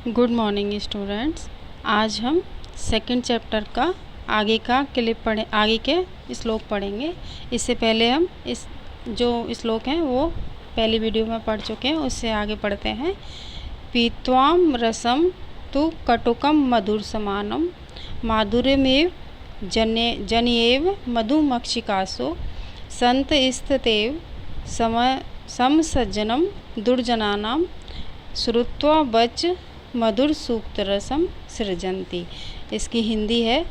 Good morning students. आज हम second chapter का आगे के श्लोक पढ़ेंगे। इससे पहले हम इस जो श्लोक हैं वो पहली वीडियो में पढ़ चुके हैं, उससे आगे पढ़ते हैं। पीत्वाम रसम तु कटुकम मधुर समानम माधुर्यमेव जन्येव मधुमक्षिकासो संत स्ततेव समसज्जनम दुर्जनानां श्रुत्वा वच मधुर सूक्त रसम सृजंती। इसकी हिंदी है,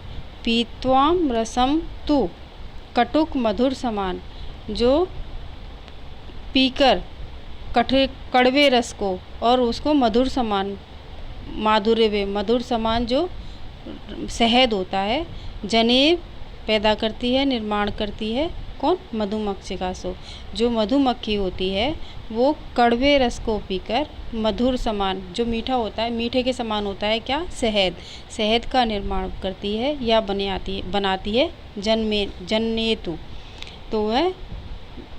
पीत्वाम रसम तु कटुक मधुर समान, जो पीकर कड़वे रस को और उसको मधुर समान माधुर्य वे मधुर समान जो शहद होता है, जनेब पैदा करती है, निर्माण करती है। कौन? मधुमक्षिका सो, जो मधुमक्खी होती है वो कड़वे रस को पीकर मधुर समान, जो मीठा होता है, मीठे के समान होता है क्या? शहद का निर्माण करती है या बनाती है जन्नेतु, तो वह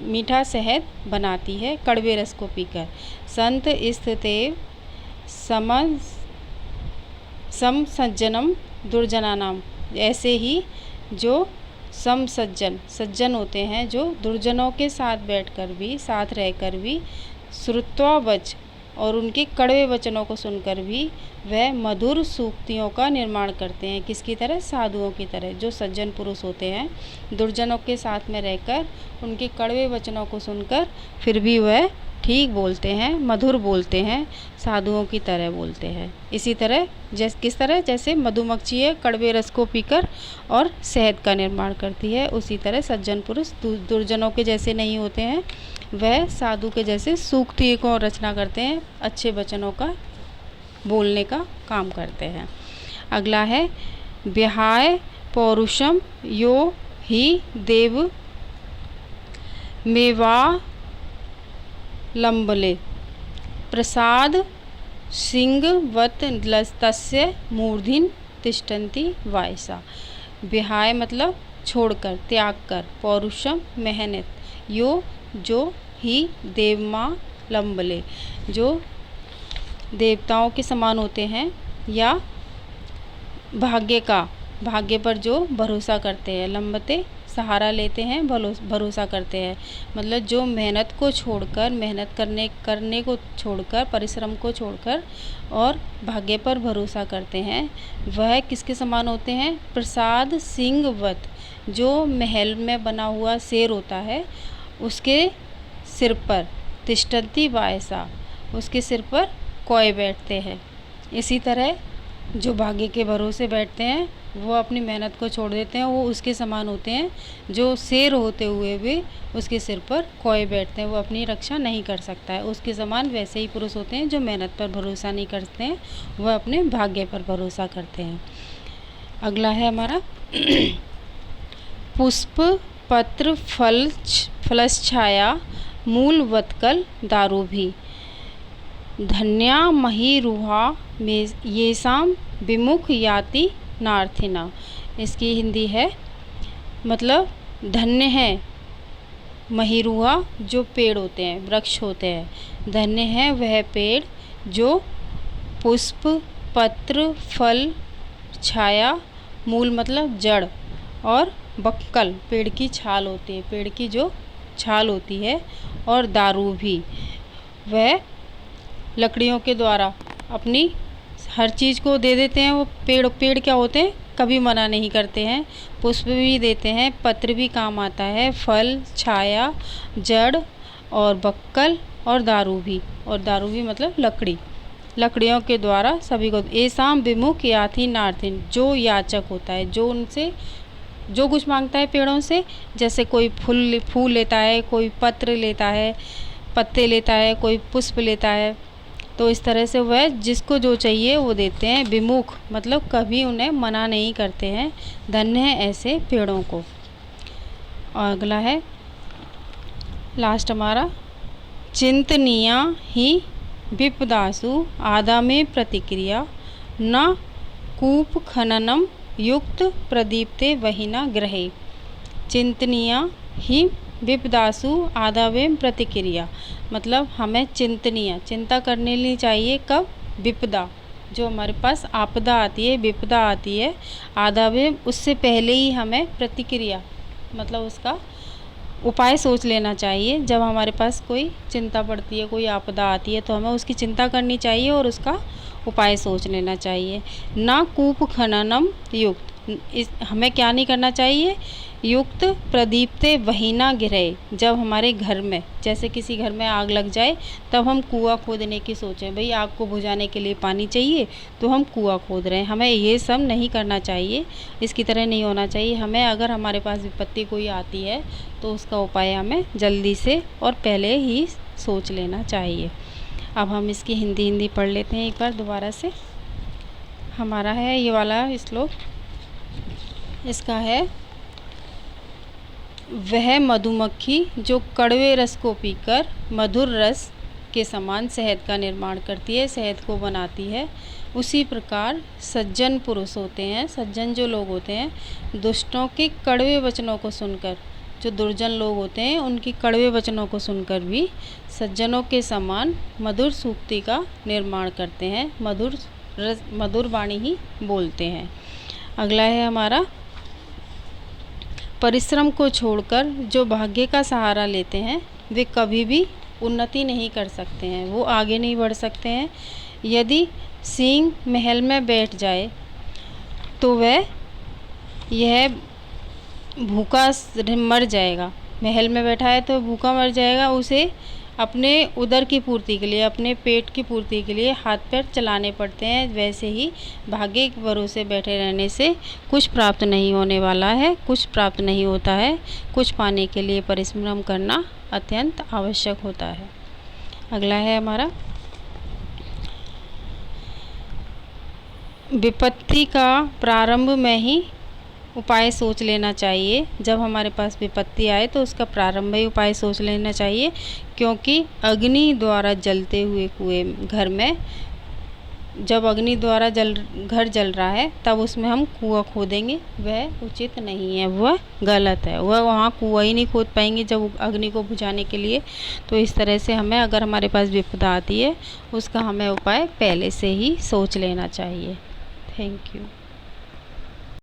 मीठा शहद बनाती है कड़वे रस को पीकर। संत स्थितेव समसज्जनम दुर्जनानाम, ऐसे ही जो सज्जन होते हैं, जो दुर्जनों के साथ बैठकर भी, साथ रहकर भी, श्रुत्वा वच, और उनके कड़वे वचनों को सुनकर भी वह मधुर सूक्तियों का निर्माण करते हैं। किसकी तरह? साधुओं की तरह। जो सज्जन पुरुष होते हैं, दुर्जनों के साथ में रहकर उनके कड़वे वचनों को सुनकर फिर भी वह ठीक बोलते हैं, मधुर बोलते हैं, साधुओं की तरह बोलते हैं। इसी तरह किस तरह? जैसे मधुमक्खी है, कड़वे रस को पीकर और शहद का निर्माण करती है, उसी तरह सज्जन पुरुष दुर्जनों के जैसे नहीं होते हैं, वह साधु के जैसे सूक्ति को रचना करते हैं, अच्छे वचनों का बोलने का काम करते हैं। अगला है, विहाय पौरुषम यो ही देव मेवा लंबले प्रसाद सिंहवत तस्य मूर्धिन तिष्ठन्ति वायसा। विहाय मतलब छोड़कर, त्याग कर, पौरुषम मेहनत, यो जो ही देवमा लंबले, जो देवताओं के समान होते हैं, या भाग्य पर जो भरोसा करते हैं, लंबते सहारा लेते हैं, भरोसा करते हैं, मतलब जो मेहनत को छोड़कर, मेहनत करने को छोड़कर, परिश्रम को छोड़कर और भाग्य पर भरोसा करते हैं, वह किसके समान होते हैं? प्रसाद सिंहवत, जो महल में बना हुआ शेर होता है, उसके सिर पर तिष्ठन्ति वायसा, उसके सिर पर कोए बैठते हैं। इसी तरह जो भाग्य के भरोसे बैठते हैं वो अपनी मेहनत को छोड़ देते हैं, वो उसके समान होते हैं। जो शेर होते हुए भी उसके सिर पर कोए बैठते हैं, वो अपनी रक्षा नहीं कर सकता है, उसके समान वैसे ही पुरुष होते हैं जो मेहनत पर भरोसा नहीं करते हैं, वह अपने भाग्य पर भरोसा करते हैं। अगला है हमारा पुष्प पत्र फलच्छाया मूल वत्कल दारू भी धन्या महिरुहा में येषाम विमुख याति नार्थिना। इसकी हिंदी है, मतलब धन्य है महिरुहा, जो पेड़ होते हैं, वृक्ष होते हैं, धन्य है वह पेड़ जो पुष्प पत्र फल छाया, मूल मतलब जड़, और बक्कल पेड़ की छाल होती है, पेड़ की जो छाल होती है, और दारू भी, वह लकड़ियों के द्वारा अपनी हर चीज़ को दे देते हैं। वो पेड़ क्या होते हैं? कभी मना नहीं करते हैं, पुष्प भी देते हैं, पत्र भी काम आता है, फल छाया, जड़ और बक्कल, और दारू भी मतलब लकड़ियों के द्वारा सभी को। ऐसाम विमुख याति नार्थिन, जो याचक होता है, जो उनसे जो कुछ मांगता है पेड़ों से, जैसे कोई फूल लेता है, कोई पत्र लेता है, पत्ते लेता है, कोई पुष्प लेता है, तो इस तरह से वह जिसको जो चाहिए वो देते हैं। विमुख मतलब कभी उन्हें मना नहीं करते हैं, धन्य है ऐसे पेड़ों को। और अगला है लास्ट हमारा, चिंतनीया ही विपदासु आदा में प्रतिक्रिया न कूप खननम युक्त प्रदीप्ते वहिना ग्रहे। चिंतनीया ही विपदासु आदावेम प्रतिक्रिया, मतलब हमें चिंता करने ली चाहिए। कब? विपदा, जो हमारे पास आपदा आती है, विपदा आती है, आधा में उससे पहले ही हमें प्रतिक्रिया मतलब उसका उपाय सोच लेना चाहिए। जब हमारे पास कोई चिंता पड़ती है, कोई आपदा आती है, तो हमें उसकी चिंता करनी चाहिए और उसका उपाय सोच लेना चाहिए। ना कूप खननम युक्त, इस हमें क्या नहीं करना चाहिए, युक्त प्रदीप्ते वही ना गिरे। जब हमारे घर में जैसे किसी घर में आग लग जाए तब हम कुआं खोदने की सोचें, भाई आग को बुझाने के लिए पानी चाहिए तो हम कुआं खोद रहे हैं, हमें ये सब नहीं करना चाहिए, इसकी तरह नहीं होना चाहिए। हमें अगर हमारे पास विपत्ति कोई आती है तो उसका उपाय हमें जल्दी से और पहले ही सोच लेना चाहिए। अब हम इसकी हिंदी पढ़ लेते हैं एक बार दोबारा से। हमारा है ये वाला श्लोक, इसका है, वह मधुमक्खी जो कड़वे रस को पीकर मधुर रस के समान शहद का निर्माण करती है, शहद को बनाती है, उसी प्रकार सज्जन पुरुष होते हैं, सज्जन जो लोग होते हैं, दुष्टों के कड़वे वचनों को सुनकर, जो दुर्जन लोग होते हैं उनकी कड़वे वचनों को सुनकर भी सज्जनों के समान मधुर सूक्ति का निर्माण करते हैं, मधुर वाणी ही बोलते हैं। अगला है हमारा, परिश्रम को छोड़कर जो भाग्य का सहारा लेते हैं वे कभी भी उन्नति नहीं कर सकते हैं, वो आगे नहीं बढ़ सकते हैं। यदि सिंह महल में बैठ जाए तो वह यह भूखा मर जाएगा, महल में बैठा है तो भूखा मर जाएगा, उसे अपने उदर की पूर्ति के लिए, अपने पेट की पूर्ति के लिए हाथ पैर चलाने पड़ते हैं। वैसे ही भाग्य के भरोसे बैठे रहने से कुछ प्राप्त नहीं होने वाला है, कुछ प्राप्त नहीं होता है, कुछ पाने के लिए परिश्रम करना अत्यंत आवश्यक होता है। अगला है हमारा, विपत्ति का प्रारंभ में ही उपाय सोच लेना चाहिए। जब हमारे पास विपत्ति आए तो उसका प्रारंभ ही उपाय सोच लेना चाहिए, क्योंकि अग्नि द्वारा जलते हुए कुएं घर में, जब अग्नि द्वारा घर जल रहा है तब उसमें हम कुआं खोदेंगे, वह उचित नहीं है, वह गलत है, वह वहाँ कुआं ही नहीं खोद पाएंगे जब अग्नि को बुझाने के लिए। तो इस तरह से हमें, अगर हमारे पास विपदा आती है, उसका हमें उपाय पहले से ही सोच लेना चाहिए। Thank you.